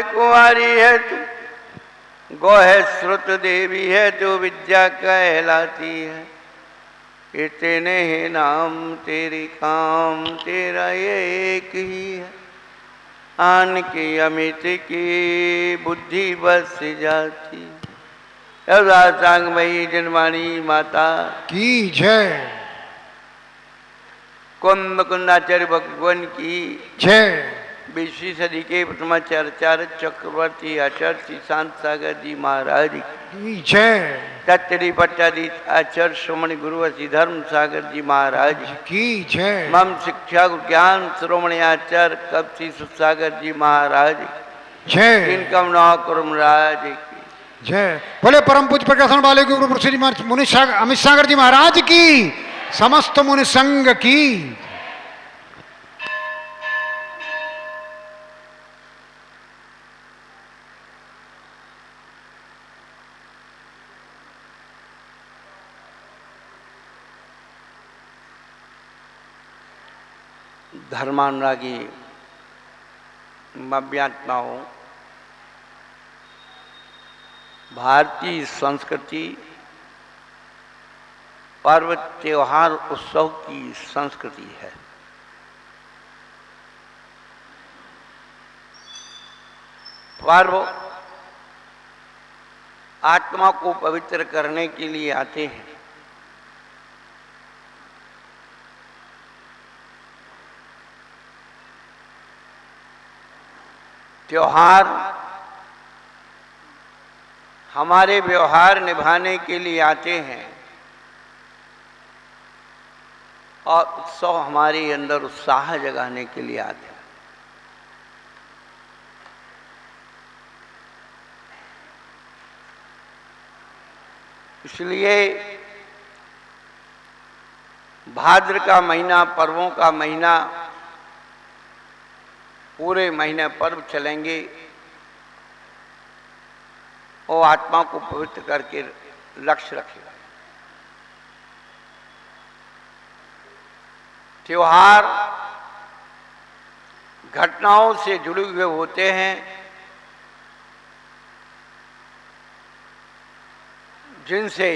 कुंवारी है तू, गो है श्रुत देवी है तू, विद्या कहलाती है। इतने ही नाम तेरे काम, तेरा ये एक ही है। आन की अमित की बुद्धि बस जाती। सांगमयी जनवाणी माता की जय। कुंभ कुंडाचार्य भगवान की जय। 20वीं सदी के प्रथमाचार्य चक्रवर्ती आचार्य श्री शांत सागर जी महाराज की जय। तत्री पट्टाधीश आचार्य श्रोमणी गुरु श्री धर्म सागर जी महाराज की जय। मम शिक्षा ज्ञान श्रोमणी आचार्य कब श्री सुसागर जी महाराज जय। इनकम नौकुरमराज की जय। बोले परम पूज्य प्रकाशन वाले गुरु श्री मुनि अमित सागर जी महाराज की, समस्त मुनि संघ की। धर्मानुरागी मव्यात्माओं, भारतीय संस्कृति पर्व त्योहार उत्सव की संस्कृति है। पर्व आत्मा को पवित्र करने के लिए आते हैं। त्योहार हमारे व्यवहार निभाने के लिए आते हैं और उत्सव हमारे अंदर उत्साह जगाने के लिए आते हैं। इसलिए भाद्र का महीना, पर्वों का महीना, पूरे महीने पर्व चलेंगे और आत्मा को पवित्र करके लक्ष्य रखेगा। त्योहार घटनाओं से जुड़े हुए होते हैं जिनसे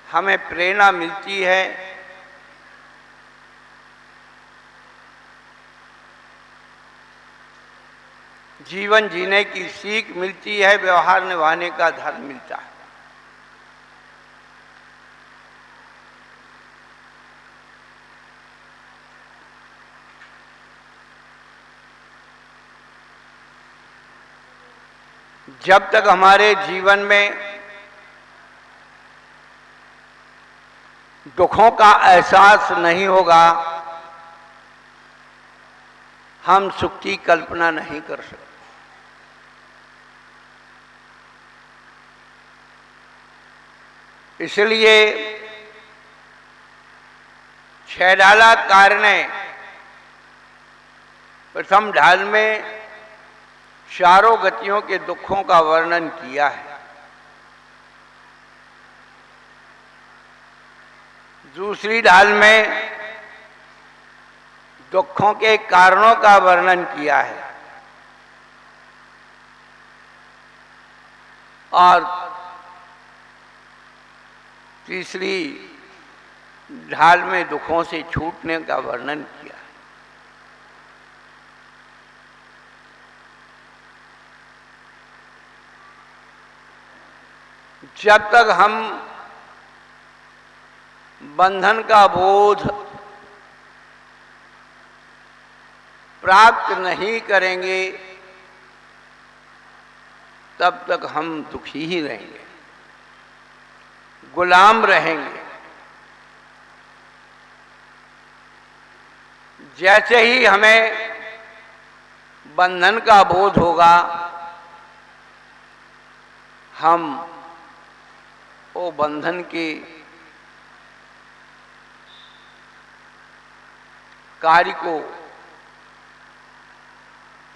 हमें प्रेरणा मिलती है, जीवन जीने की सीख मिलती है, व्यवहार निभाने का धर्म मिलता है। जब तक हमारे जीवन में दुखों का एहसास नहीं होगा, हम सुख की कल्पना नहीं कर सकते। इसलिए छैडाला कार्य ने प्रथम ढाल में चारों गतियों के दुखों का वर्णन किया है। दूसरी ढाल में दुखों के कारणों का वर्णन किया है और तीसरी ढाल में दुखों से छूटने का वर्णन किया है। जब तक हम बंधन का बोध प्राप्त नहीं करेंगे तब तक हम दुखी ही रहेंगे, गुलाम रहेंगे। जैसे ही हमें बंधन का बोध होगा, हम वो बंधन के कार्य को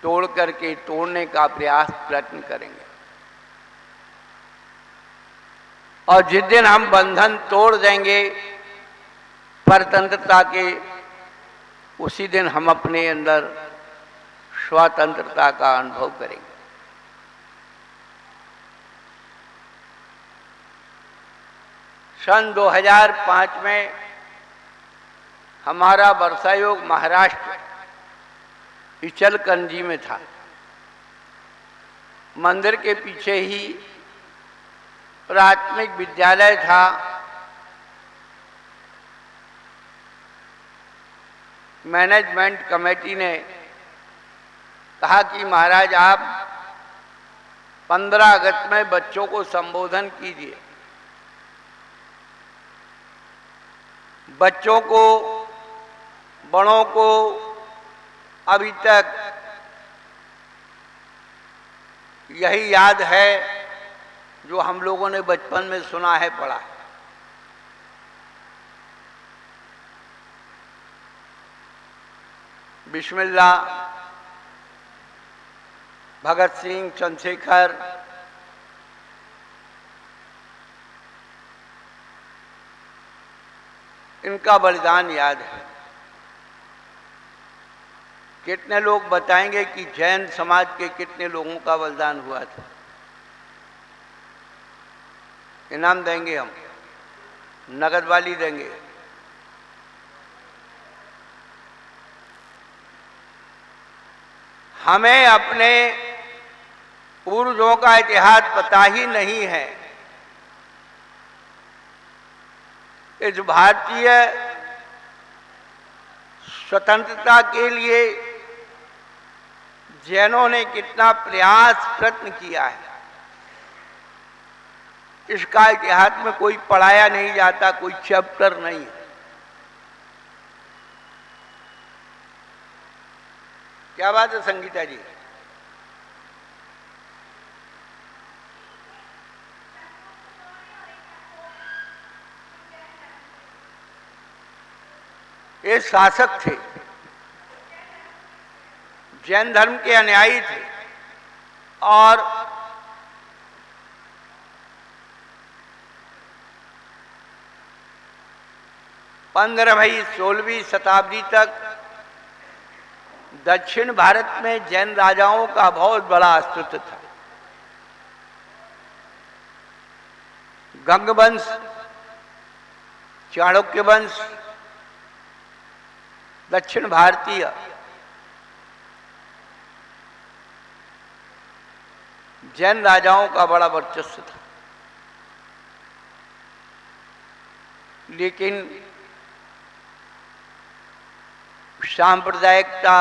तोड़ करके तोड़ने का प्रयत्न करेंगे। और जिस दिन हम बंधन तोड़ देंगे परतंत्रता के, उसी दिन हम अपने अंदर स्वतंत्रता का अनुभव करेंगे। सन 2005 में हमारा वर्षायोग महाराष्ट्र इचलकरंजी में था। मंदिर के पीछे ही प्राथमिक विद्यालय था। मैनेजमेंट कमेटी ने कहा कि महाराज आप 15 अगस्त में बच्चों को संबोधन कीजिए। बच्चों को, बड़ों को अभी तक यही याद है जो हम लोगों ने बचपन में सुना है, पढ़ा है। बिस्मिल्लाह, भगत सिंह, चंद्रशेखर, इनका बलिदान याद है। कितने लोग बताएंगे कि जैन समाज के कितने लोगों का बलिदान हुआ था। इनाम देंगे, हम नगद वाली देंगे। हमें अपने पूर्वजों का इतिहास पता ही नहीं है। इस भारतीय स्वतंत्रता के लिए जैनों ने कितना प्रयास, प्रयत्न किया है, इसका इतिहास में कोई पढ़ाया नहीं जाता, कोई चैप्टर नहीं है। क्या बात है संगीता जी? ये शासक थे, जैन धर्म के अनुयायी थे और पंद्रहवीं 16वीं शताब्दी तक दक्षिण भारत में जैन राजाओं का बहुत बड़ा अस्तित्व था। गंग वंश, चाणक्य वंश, दक्षिण भारतीय जैन राजाओं का बड़ा वर्चस्व था। लेकिन सांप्रदायिकता,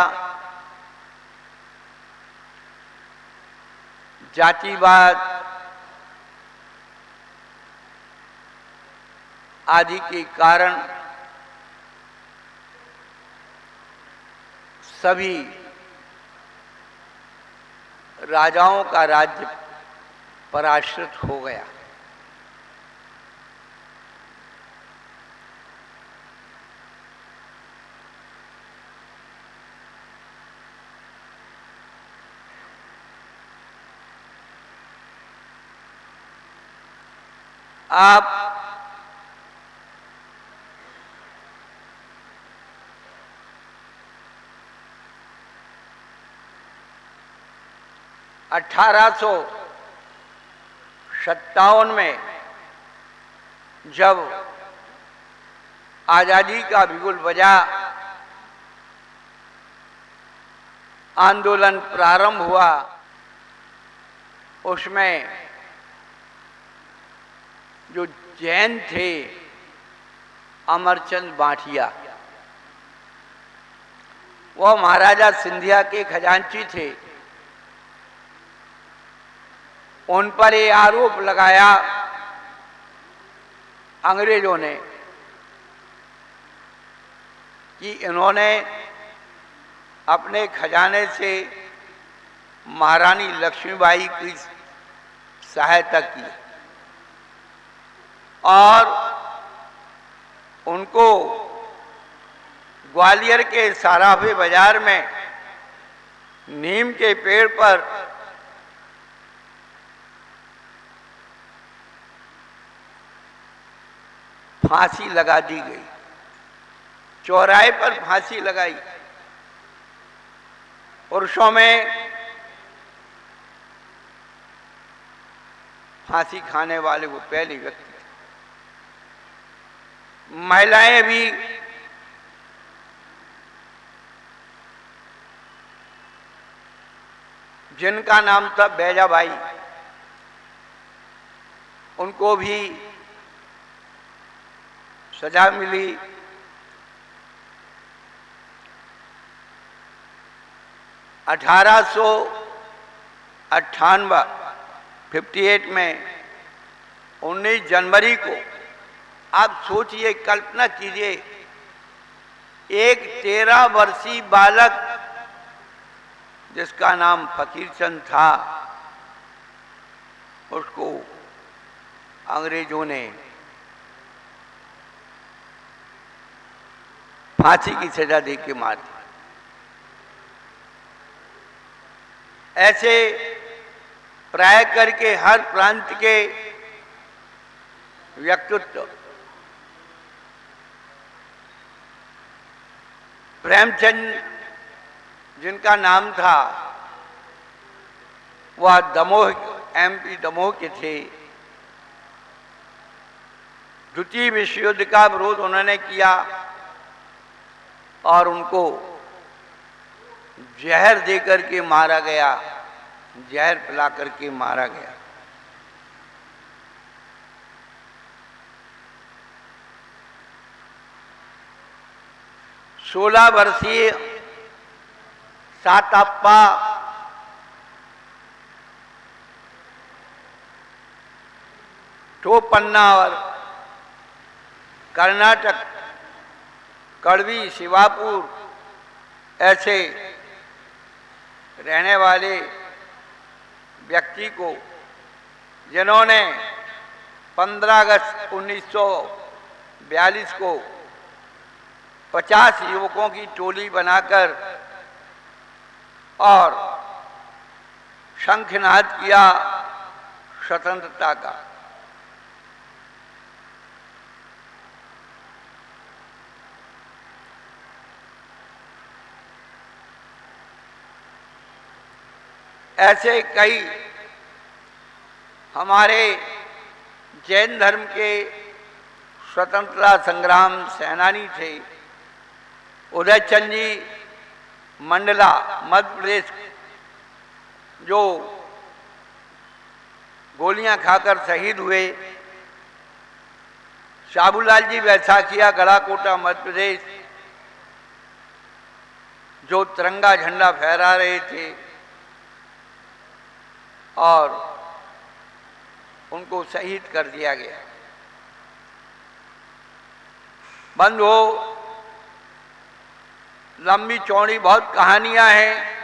जातिवाद आदि के कारण सभी राजाओं का राज्य पराश्रित हो गया। आप 1857 में जब आजादी का बिगुल बजा, आंदोलन प्रारंभ हुआ, उसमें जो जैन थे, अमरचंद बांठिया, वह महाराजा सिंधिया के खजांची थे। उन पर ये आरोप लगाया अंग्रेजों ने कि इन्होंने अपने खजाने से महारानी लक्ष्मीबाई की सहायता की और उनको ग्वालियर के सराफे बाजार में नीम के पेड़ पर फांसी लगा दी गई, चौराहे पर फांसी लगाई। पुरुषों में फांसी खाने वाले वो पहले व्यक्ति थे। महिलाएं भी जिनका नाम था बैजाबाई, उनको भी सजा मिली। 1858 में 19 जनवरी को, आप सोचिए, कल्पना कीजिए, एक 13 वर्षीय बालक जिसका नाम फकीरचंद था, उसको अंग्रेजों ने फांसी की सजा दे के मार दिया। ऐसे प्राय करके हर प्रांत के व्यक्तित्व, प्रेमचंद जिनका नाम था, वह दमोह, एमपी दमोह के थे। द्वितीय विश्व युद्ध का विरोध उन्होंने किया और उनको जहर देकर के मारा गया, जहर पिला करके मारा गया। सोलह वर्षीय सातप्पा टोपन्ना और कर्नाटक कड़वी शिवापुर ऐसे रहने वाले व्यक्ति को, जिन्होंने 15 अगस्त 1942 को 50 युवकों की टोली बनाकर और शंखनाद किया स्वतंत्रता का। ऐसे कई हमारे जैन धर्म के स्वतंत्रता संग्राम सेनानी थे। उदयचंद जी मंडला मध्य प्रदेश, जो गोलियां खाकर शहीद हुए। शाबूलाल जी वैसाखिया गढ़ाकोटा मध्य प्रदेश, जो तिरंगा झंडा फहरा रहे थे और उनको शहीद कर दिया गया। बंधुओं, लंबी चौड़ी बहुत कहानियां हैं।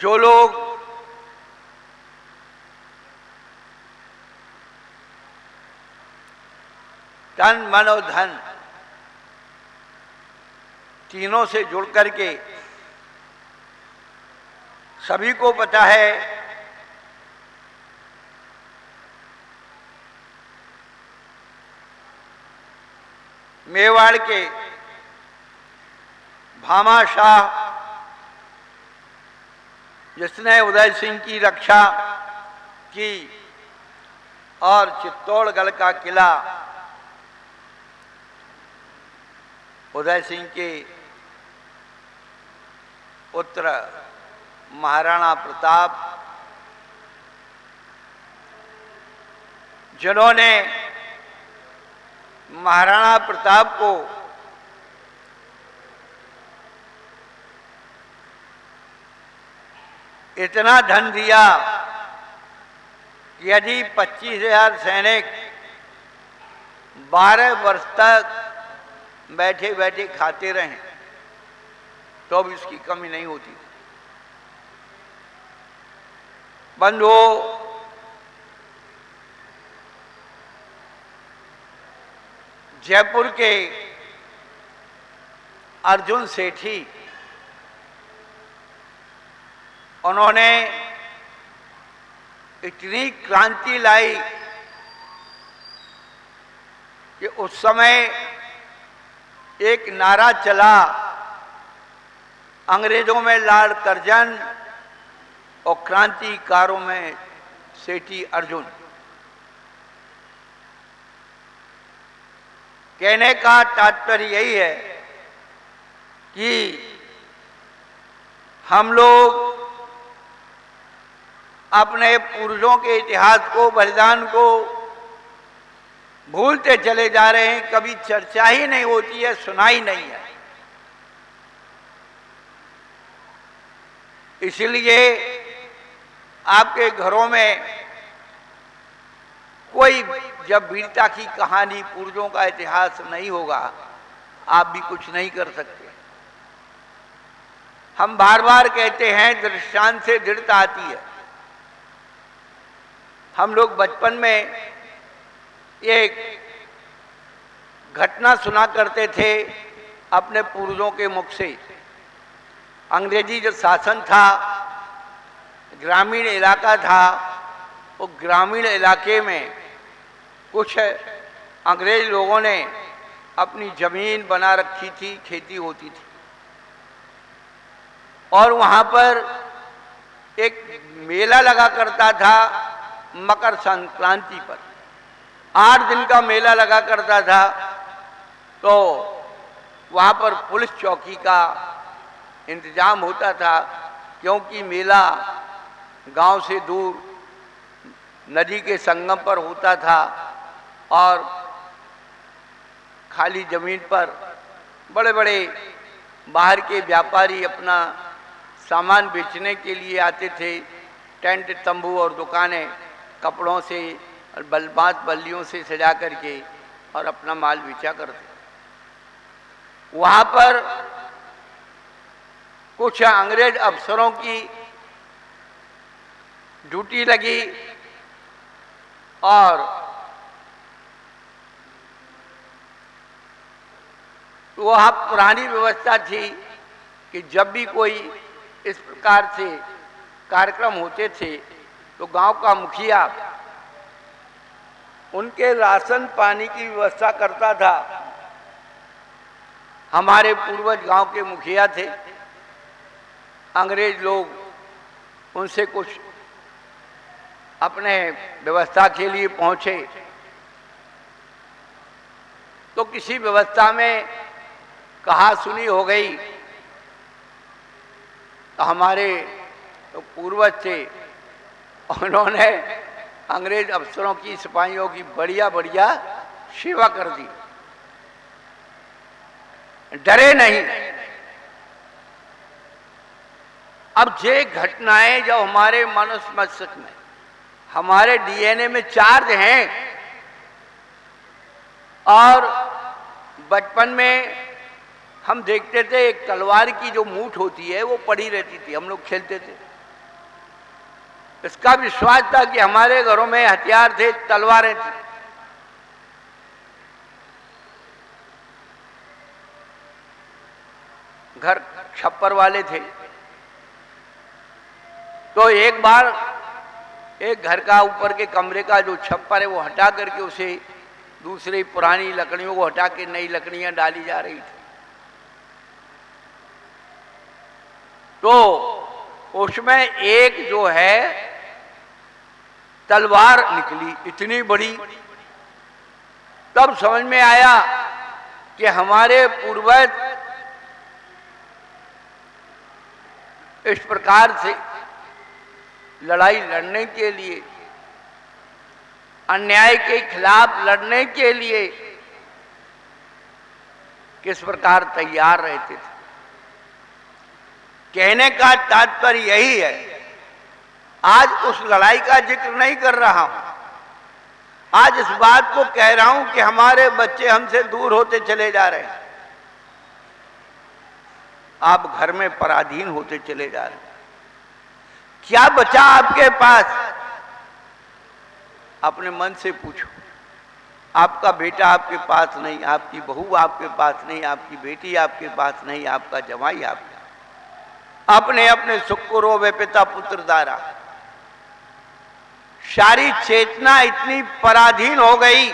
जो लोग तन मन और धन तीनों से जुड़ करके, सभी को पता है मेवाड़ के भामा शाह, जिसने उदय सिंह की रक्षा की, और चित्तौड़गढ़ का किला उदय सिंह के पुत्र महाराणा प्रताप, जिन्होंने महाराणा प्रताप को इतना धन दिया कि यदि 25,000 सैनिक 12 वर्ष तक बैठे बैठे खाते रहें तो भी इसकी कमी नहीं होती। बंधुओं, जयपुर के अर्जुन सेठी, उन्होंने इतनी क्रांति लाई कि उस समय एक नारा चला अंग्रेजों में लॉर्ड कर्जन और क्रांतिकारों में सेठी अर्जुन। कहने का तात्पर्य यही है कि हम लोग अपने पूर्वजों के इतिहास को, बलिदान को भूलते चले जा रहे हैं। कभी चर्चा ही नहीं होती है, सुनाई नहीं है। इसलिए आपके घरों में कोई जब वीरता की कहानी, पूर्वजों का इतिहास नहीं होगा, आप भी कुछ नहीं कर सकते। हम बार बार कहते हैं दृष्टांत से दृढ़ता आती है। हम लोग बचपन में एक घटना सुना करते थे अपने पूर्वजों के मुख से। अंग्रेजी जो शासन था, ग्रामीण इलाका था, वो ग्रामीण इलाके में कुछ अंग्रेज लोगों ने अपनी जमीन बना रखी थी, खेती होती थी, और वहां पर एक मेला लगा करता था मकर संक्रांति पर। 8 दिन का मेला लगा करता था। तो वहां पर पुलिस चौकी का इंतजाम होता था, क्योंकि मेला गांव से दूर नदी के संगम पर होता था और खाली जमीन पर बड़े बड़े बाहर के व्यापारी अपना सामान बेचने के लिए आते थे। टेंट, तंबू और दुकानें कपड़ों से और बांस बल्लियों से सजा करके और अपना माल बेचा करते। वहां पर कुछ अंग्रेज अफसरों की ड्यूटी लगी और वह पुरानी व्यवस्था थी कि जब भी कोई इस प्रकार से कार्यक्रम होते थे तो गांव का मुखिया उनके राशन पानी की व्यवस्था करता था। हमारे पूर्वज गांव के मुखिया थे। अंग्रेज लोग उनसे कुछ अपने व्यवस्था के लिए पहुंचे तो किसी व्यवस्था में कहा सुनी हो गई। तो हमारे तो पूर्वज थे, उन्होंने अंग्रेज अफसरों की, सिपाहियों की बढ़िया बढ़िया सेवा कर दी, डरे नहीं। अब ये घटनाएं जब हमारे मनुष्य मस्तिष्क में, हमारे डीएनए में चार्ज हैं, और बचपन में हम देखते थे एक तलवार की जो मूठ होती है वो पड़ी रहती थी, हम लोग खेलते थे। इसका विश्वास था कि हमारे घरों में हथियार थे, तलवारें थी। घर छप्पर वाले थे। तो एक बार एक घर का ऊपर के कमरे का जो छप्पर है वो हटा करके उसे दूसरी पुरानी लकड़ियों को हटा के नई लकड़ियां डाली जा रही थी। तो उसमें एक जो है तलवार निकली इतनी बड़ी। तब समझ में आया कि हमारे पूर्वज इस प्रकार से लड़ाई लड़ने के लिए, अन्याय के खिलाफ लड़ने के लिए किस प्रकार तैयार रहते थे। कहने का तात्पर्य यही है, आज उस लड़ाई का जिक्र नहीं कर रहा हूं। आज इस बात को कह रहा हूं कि हमारे बच्चे हमसे दूर होते चले जा रहे हैं। आप घर में पराधीन होते चले जा रहे हैं। क्या बचा आपके पास? अपने मन से पूछो। आपका बेटा आपके पास नहीं, आपकी बहू आपके पास नहीं, आपकी बेटी आपके पास नहीं, आपका जवाई आपके, अपने अपने सुख को रोवे पिता पुत्र दारा। सारी चेतना इतनी पराधीन हो गई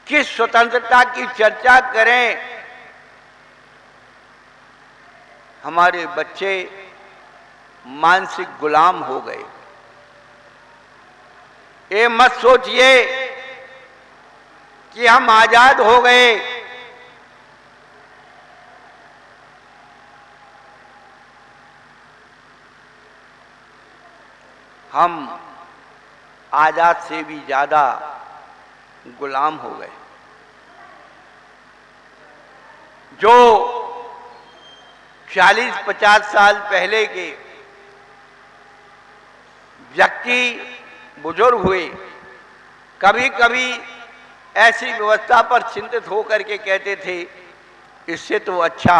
कि स्वतंत्रता की चर्चा करें हमारे बच्चे मानसिक गुलाम हो गए। ये मत सोचिए कि हम आजाद हो गए। हम आजाद से भी ज्यादा गुलाम हो गए। जो 40-50 साल पहले के व्यक्ति बुजुर्ग हुए, कभी कभी ऐसी व्यवस्था पर चिंतित होकर के कहते थे इससे तो अच्छा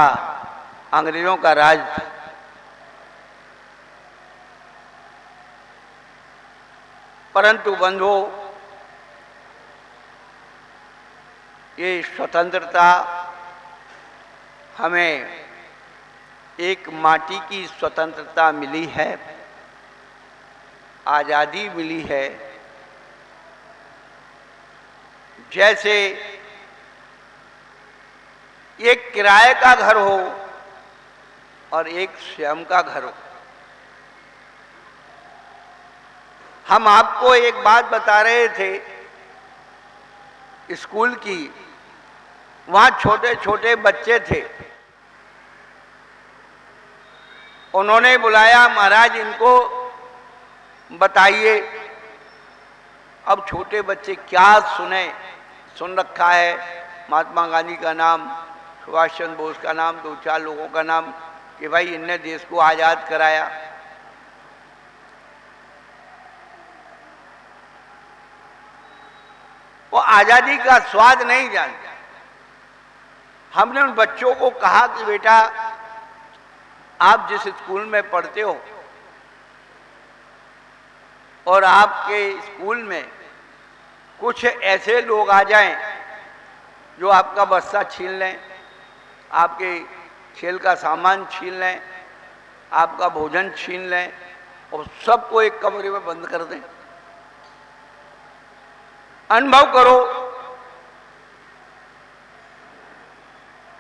अंग्रेजों का राज था। परंतु बंधुओं, ये स्वतंत्रता हमें एक माटी की स्वतंत्रता मिली है, आजादी मिली है। जैसे एक किराए का घर हो और एक स्वयं का घर हो। हम आपको एक बात बता रहे थे स्कूल की, वहां छोटे छोटे बच्चे थे, उन्होंने बुलाया, महाराज इनको बताइए। अब छोटे बच्चे क्या सुन रखा है महात्मा गांधी का नाम, सुभाष चंद्र बोस का नाम, 2-4 लोगों का नाम कि भाई इनने देश को आजाद कराया। वो आजादी का स्वाद नहीं जानते। हमने उन बच्चों को कहा कि बेटा आप जिस स्कूल में पढ़ते हो और आपके स्कूल में कुछ ऐसे लोग आ जाएं जो आपका बस्ता छीन लें, आपके खेल का सामान छीन लें, आपका भोजन छीन लें और सबको एक कमरे में बंद कर दें, अनुभव करो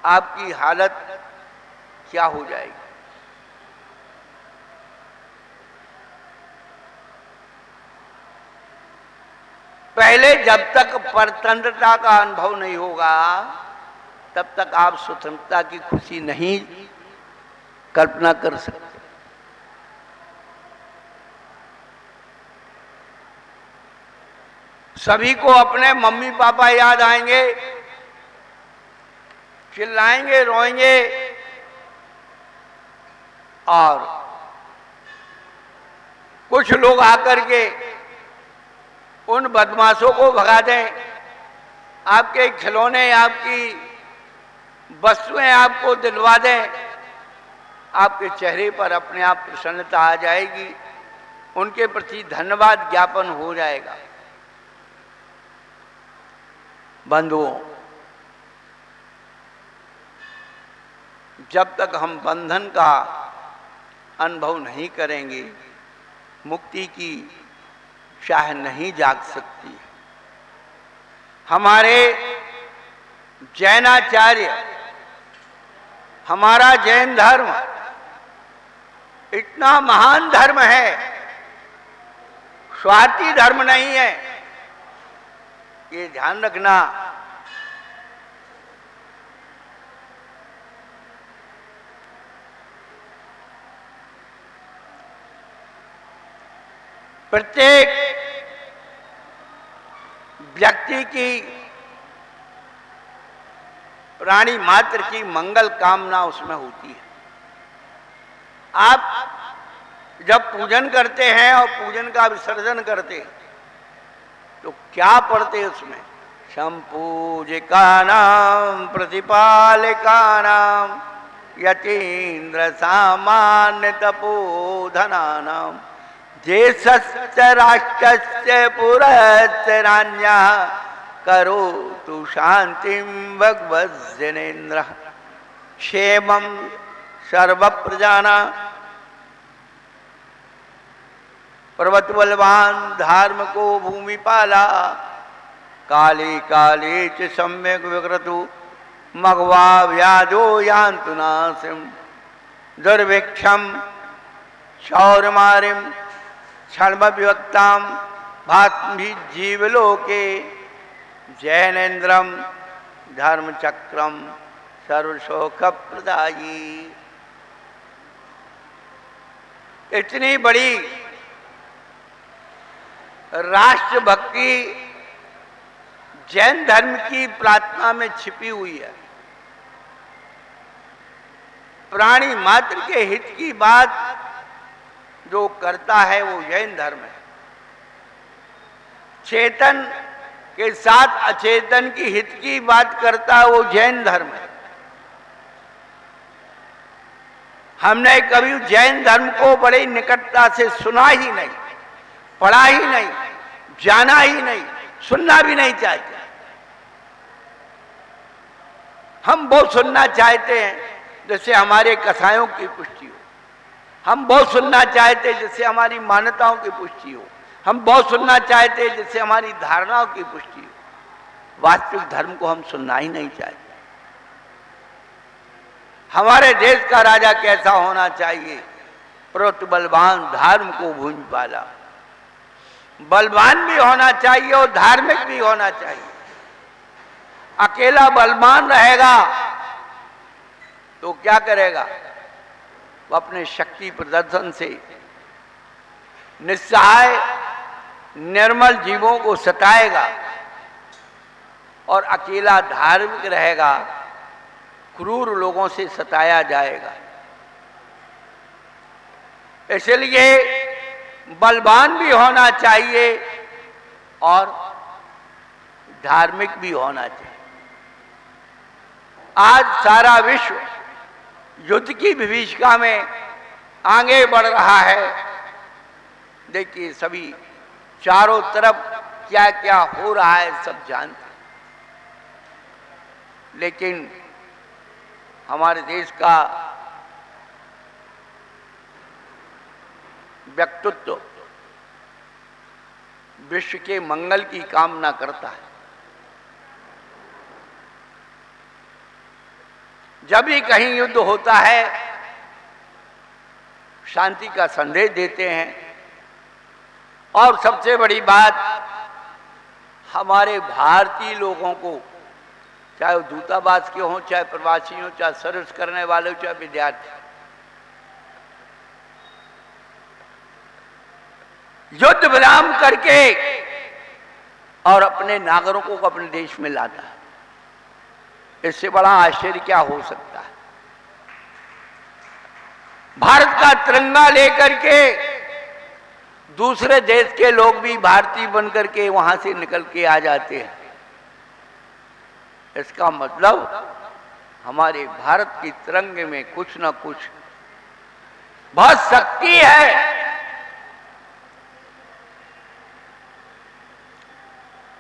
आपकी हालत क्या हो जाएगी। पहले जब तक परतंत्रता का अनुभव नहीं होगा तब तक आप स्वतंत्रता की खुशी नहीं कल्पना कर सकते। सभी को अपने मम्मी पापा याद आएंगे, चिल्लाएंगे, रोएंगे और कुछ लोग आकर के उन बदमाशों को भगा दें, आपके खिलौने, आपकी वस्तुएं आपको दिलवा दें, आपके चेहरे पर अपने आप प्रसन्नता आ जाएगी, उनके प्रति धन्यवाद ज्ञापन हो जाएगा। बंधुओं, जब तक हम बंधन का अनुभव नहीं करेंगे मुक्ति की चाह नहीं जाग सकती। हमारे जैनाचार्य, हमारा जैन धर्म इतना महान धर्म है, स्वार्थी धर्म नहीं है, ये ध्यान रखना। प्रत्येक व्यक्ति की, प्राणी मात्र की मंगल कामना उसमें होती है। आप जब पूजन करते हैं और पूजन का विसर्जन करते हैं तो क्या पढ़ते उसमें? संपूजिका नाम प्रतिपालिका नाम यतीन्द्र सामान्य तपोधना नाम देशस्य राष्ट्रस्य पुरस्य राज्ञा करोतु शांतिं भगवज्जनेन्द्रः क्षेमं सर्वप्रजानां पर्वत बलवान धार्मिको भूमिपाला काले काले च सम्यक विक्रतु मघवा व्याजो यान्तु नासिम दुर्भिक्षम शौर्यमारिम क्षणविवक्ताम भात्मि जीवलोके जैनेन्द्रम धर्मचक्रम सर्वशोक प्रदायी। इतनी बड़ी राष्ट्रभक्ति जैन धर्म की प्रार्थना में छिपी हुई है। प्राणी मात्र के हित की बात जो करता है वो जैन धर्म है। चेतन के साथ अचेतन की हित की बात करता है वो जैन धर्म है। हमने कभी जैन धर्म को बड़ी निकटता से सुना ही नहीं, पढ़ा ही नहीं, जाना ही नहीं, सुनना भी नहीं चाहते। हम वो सुनना चाहते हैं जैसे हमारे कसायों की पुष्टि हो, हम बहुत सुनना चाहते हैं जैसे हमारी मान्यताओं की पुष्टि हो, हम बहुत सुनना चाहते हैं जैसे हमारी धारणाओं की पुष्टि हो। वास्तविक धर्म को हम सुनना ही नहीं चाहते। हमारे देश का राजा कैसा होना चाहिए? प्रवृत्त बलवान, धार्म को भूंज वाला। बलवान भी होना चाहिए और धार्मिक भी होना चाहिए। अकेला बलवान रहेगा तो क्या करेगा? वो अपने शक्ति प्रदर्शन से निस्सहाय निर्मल जीवों को सताएगा, और अकेला धार्मिक रहेगा, क्रूर लोगों से सताया जाएगा। इसलिए बलवान भी होना चाहिए और धार्मिक भी होना चाहिए। आज सारा विश्व युद्ध की विभीषिका में आगे बढ़ रहा है। देखिए सभी चारों तरफ क्या क्या हो रहा है सब जानते हैं, लेकिन हमारे देश का व्यक्तित्व विश्व के मंगल की कामना करता है। जब भी कहीं युद्ध होता है शांति का संदेश देते हैं, और सबसे बड़ी बात हमारे भारतीय लोगों को, चाहे वो दूतावास के हों, चाहे प्रवासी हों, चाहे सर्विस करने वाले हों, चाहे विद्यार्थी, युद्ध विराम करके और अपने नागरिकों को अपने देश में लाता है। इससे बड़ा आश्चर्य क्या हो सकता है? भारत का तिरंगा लेकर के दूसरे देश के लोग भी भारतीय बनकर के वहां से निकल के आ जाते हैं। इसका मतलब हमारे भारत की तिरंगे में कुछ ना कुछ बहुत शक्ति है।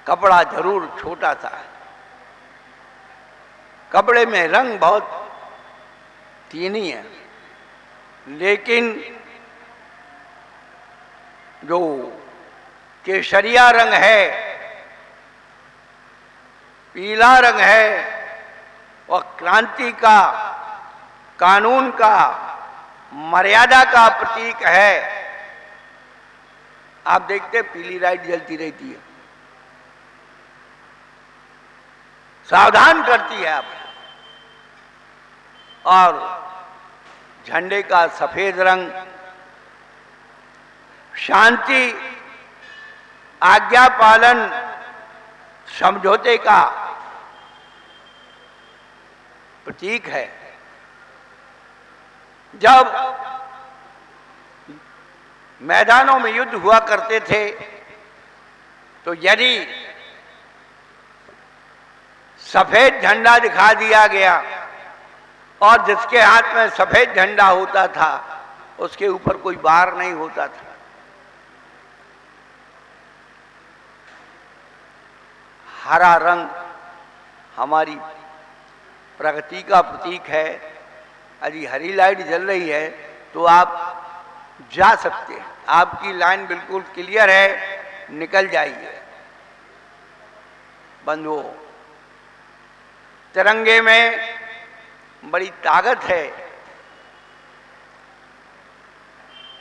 कपड़ा जरूर छोटा सा है, कपड़े में रंग बहुत तीनी है, लेकिन जो केसरिया रंग है, पीला रंग है, वह क्रांति का, कानून का, मर्यादा का प्रतीक है। आप देखते पीली लाइट जलती रहती है, सावधान करती है आपको। और झंडे का सफेद रंग शांति, आज्ञा पालन, समझौते का प्रतीक है। जब मैदानों में युद्ध हुआ करते थे तो यदि सफेद झंडा दिखा दिया गया और जिसके हाथ में सफेद झंडा होता था उसके ऊपर कोई बार नहीं होता था। हरा रंग हमारी प्रगति का प्रतीक है। यदि हरी लाइट जल रही है तो आप जा सकते हैं, आपकी लाइन बिल्कुल क्लियर है, निकल जाइए। बंधुओं, तिरंगे में बड़ी ताकत है।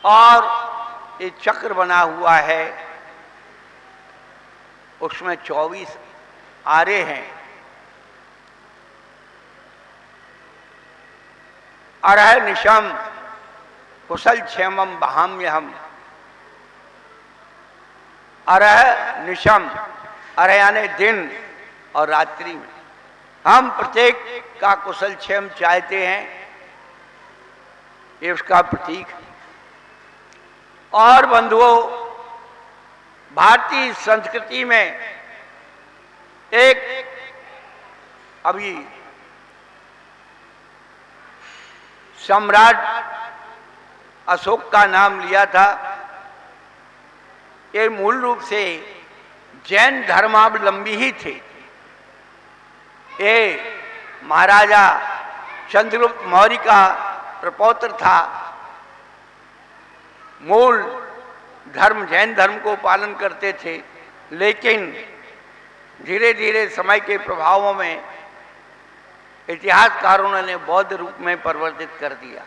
और ये चक्र बना हुआ है, उसमें 24 आरे हैं। अरह निशम कुशल क्षेमम बहाम्यहम। अरह निशम, अरह यानी दिन और रात्रि में हम प्रत्येक का कुशल क्षेम चाहते हैं, ये उसका प्रतीक है। और बंधुओं, भारतीय संस्कृति में एक अभी सम्राट अशोक का नाम लिया था, ये मूल रूप से जैन धर्मावलंबी ही थे। ये महाराजा चंद्रगुप्त मौर्य का प्रपौत्र था। मूल धर्म जैन धर्म को पालन करते थे, लेकिन धीरे धीरे समय के प्रभावों में इतिहासकारों ने बौद्ध रूप में परिवर्तित कर दिया।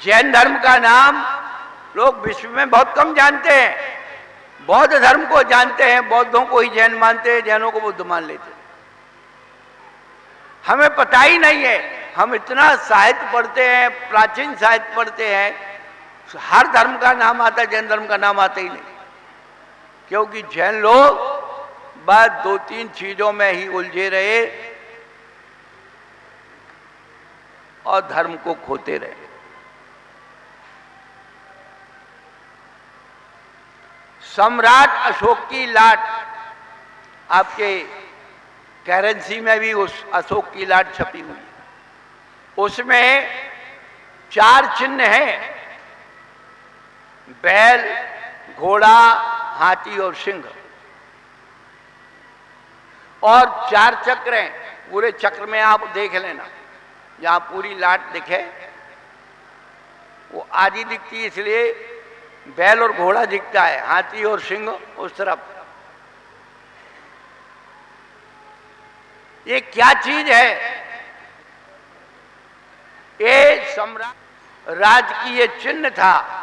जैन धर्म का नाम लोग विश्व में बहुत कम जानते हैं। बौद्ध धर्म को जानते हैं, बौद्धों को ही जैन मानते हैं, जैनों को बुद्ध मान लेते हैं। हमें पता ही नहीं है। हम इतना साहित्य पढ़ते हैं, प्राचीन साहित्य पढ़ते हैं, हर धर्म का नाम आता है, जैन धर्म का नाम आता ही नहीं। क्योंकि जैन लोग बस 2-3 चीजों में ही उलझे रहे और धर्म को खोते रहे। सम्राट अशोक की लाट, आपके करेंसी में भी उस अशोक की लाट छपी हुई है। उसमें 4 चिन्ह हैं, बैल, घोड़ा, हाथी और सिंह, और 4 चक्र हैं। पूरे चक्र में आप देख लेना, जहां पूरी लाट दिखे वो आधी दिखती है, इसलिए बैल और घोड़ा दिखता है, हाथी और सिंह उस तरफ। ये क्या चीज है? ये सम्राट राजकीय चिन्ह था,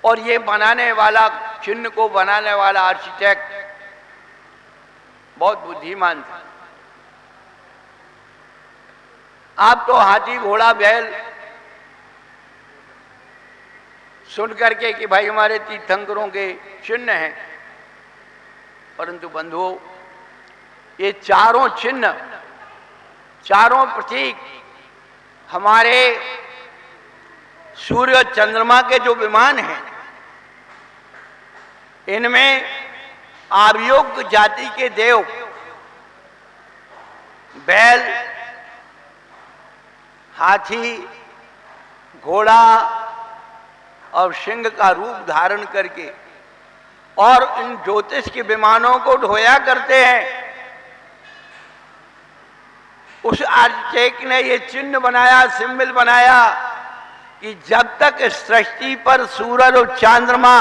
और ये बनाने वाला, चिन्ह को बनाने वाला आर्किटेक्ट बहुत बुद्धिमान था। आप तो हाथी, घोड़ा, बैल सुन करके कि भाई हमारे तीर्थंकरों के चिन्ह हैं, परंतु बंधुओं, ये चारों चिन्ह, चारों प्रतीक हमारे सूर्य और चंद्रमा के जो विमान हैं, इनमें आर्योग्य जाति के देव बैल, हाथी, घोड़ा और सिंह का रूप धारण करके और इन ज्योतिष के विमानों को ढोया करते हैं। उस आर्किटेक्ट ने ये चिन्ह बनाया, सिंबल बनाया कि जब तक सृष्टि पर सूरज और चंद्रमा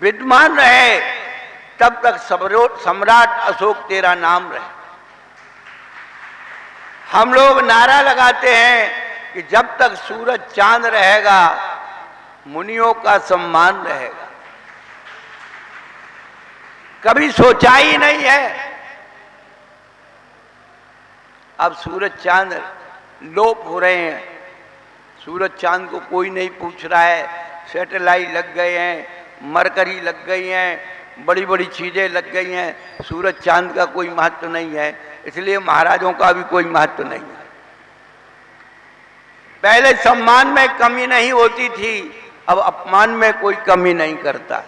विद्यमान रहे, तब तक सम्राट अशोक तेरा नाम रहे। हम लोग नारा लगाते हैं कि जब तक सूरज चांद रहेगा, मुनियों का सम्मान रहेगा। कभी सोचा ही नहीं है। अब सूरज चांद लोप हो रहे हैं, सूरज चांद को कोई नहीं पूछ रहा है। सैटेलाइट लग गए हैं, मरकरी लग गई हैं, बड़ी बड़ी चीजें लग गई हैं, सूरज चांद का कोई महत्व नहीं है। इसलिए महाराजों का भी कोई महत्व नहीं है। पहले सम्मान में कमी नहीं होती थी, अब अपमान में कोई कमी नहीं करता।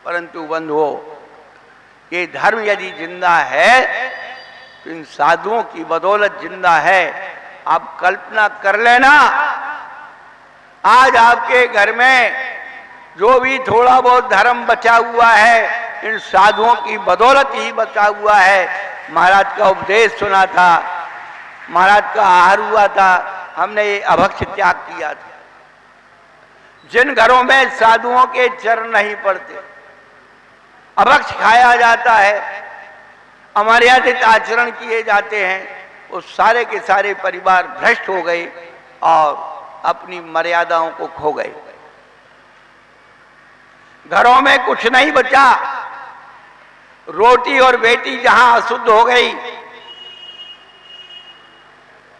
परंतु बंधुओं, ये धर्म यदि जिंदा है तो इन साधुओं की बदौलत जिंदा है। आप कल्पना कर लेना, आज आपके घर में जो भी थोड़ा बहुत धर्म बचा हुआ है, इन साधुओं की बदौलत ही बचा हुआ है। महाराज का उपदेश सुना था, महाराज का आहार हुआ था, हमने ये अभक्ष त्याग किया था। जिन घरों में साधुओं के चरण नहीं पड़ते, अभक्ष खाया जाता है, अमर्यादित आचरण किए जाते हैं, वो सारे के सारे परिवार भ्रष्ट हो गए और अपनी मर्यादाओं को खो गए। घरों में कुछ नहीं बचा। रोटी और बेटी जहां अशुद्ध हो गई,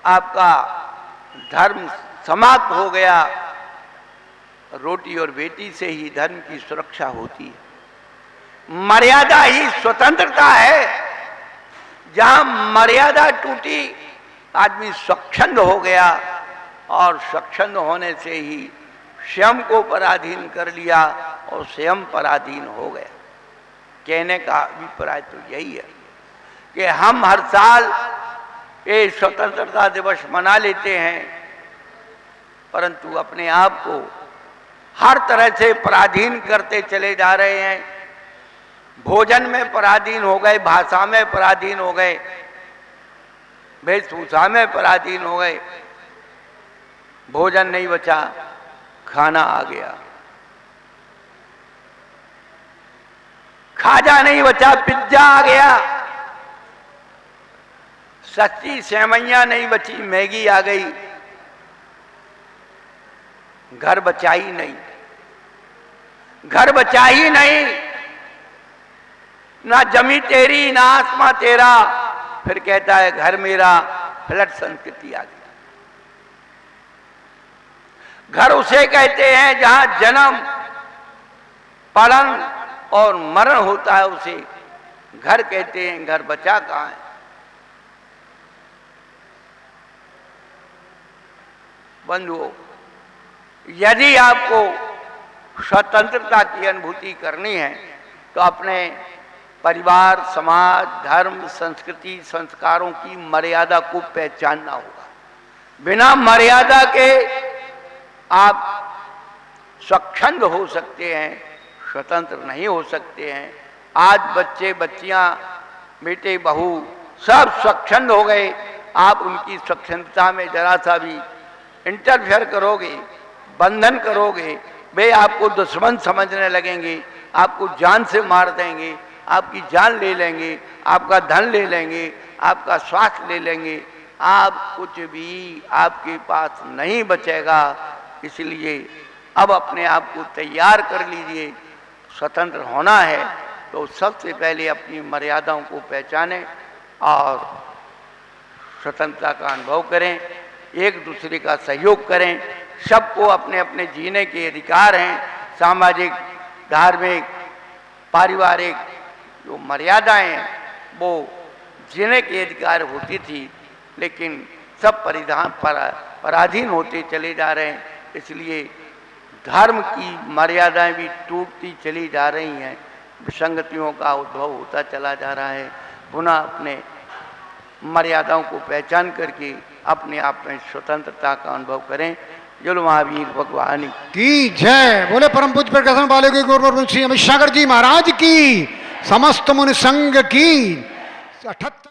आपका धर्म समाप्त हो गया। रोटी और बेटी से ही धर्म की सुरक्षा होती है। मर्यादा ही स्वतंत्रता है। जहां मर्यादा टूटी, आदमी स्वच्छंद हो गया और स्वच्छंद होने से ही स्वयं को पराधीन कर लिया और स्वयं पराधीन हो गया। कहने का अभिप्राय तो यही है कि हम हर साल ये स्वतंत्रता दिवस मना लेते हैं, परंतु अपने आप को हर तरह से पराधीन करते चले जा रहे हैं। भोजन में पराधीन हो गए, भाषा में पराधीन हो गए, वेशभूषा में पराधीन हो गए। भोजन नहीं बचा, खाना आ गया। खाजा नहीं बचा, पिज्जा आ गया। सच्ची सेवैयां नहीं बची, मैगी आ गई। घर बचा ही नहीं, घर बचा ही नहीं। ना जमी तेरी ना आसमां तेरा, फिर कहता है घर मेरा। फ्लैट संस्कृति आ गई। घर उसे कहते हैं जहां जन्म, पलन और मरण होता है, उसे घर कहते हैं। घर बचा कहां है? बंधुओं, यदि आपको स्वतंत्रता की अनुभूति करनी है तो अपने परिवार, समाज, धर्म, संस्कृति, संस्कारों की मर्यादा को पहचानना होगा। बिना मर्यादा के आप स्वच्छंद हो सकते हैं, स्वतंत्र नहीं हो सकते हैं। आज बच्चे, बच्चियां, बेटे, बहू सब स्वच्छंद हो गए। आप उनकी स्वच्छंदता में जरा सा भी इंटरफेयर करोगे, बंधन करोगे, वे आपको दुश्मन समझने लगेंगे, आपको जान से मार देंगे, आपकी जान ले लेंगे, आपका धन ले लेंगे, आपका स्वास्थ्य ले लेंगे। आप कुछ भी आपके पास नहीं बचेगा। इसलिए अब अपने आप को तैयार कर लीजिए। स्वतंत्र होना है तो सबसे पहले अपनी मर्यादाओं को पहचानें और स्वतंत्रता का अनुभव करें। एक दूसरे का सहयोग करें। सबको अपने अपने जीने के अधिकार हैं। सामाजिक, धार्मिक, पारिवारिक जो मर्यादाएं हैं वो जीने के अधिकार होती थी, लेकिन सब पराधीन होते चले जा रहे हैं। इसलिए धर्म की मर्यादाएं भी टूटती चली जा रही हैं। विसंगतियों का उद्भव होता चला जा रहा है। पुनः अपने मर्यादाओं को पहचान करके अपने आप में स्वतंत्रता का अनुभव करें। जो महावीर भगवान की जय। बोले परम पूज्य प्रकाशन वाले के गुरु श्री अमित सागर जी महाराज की, समस्त मुनि संघ की। 78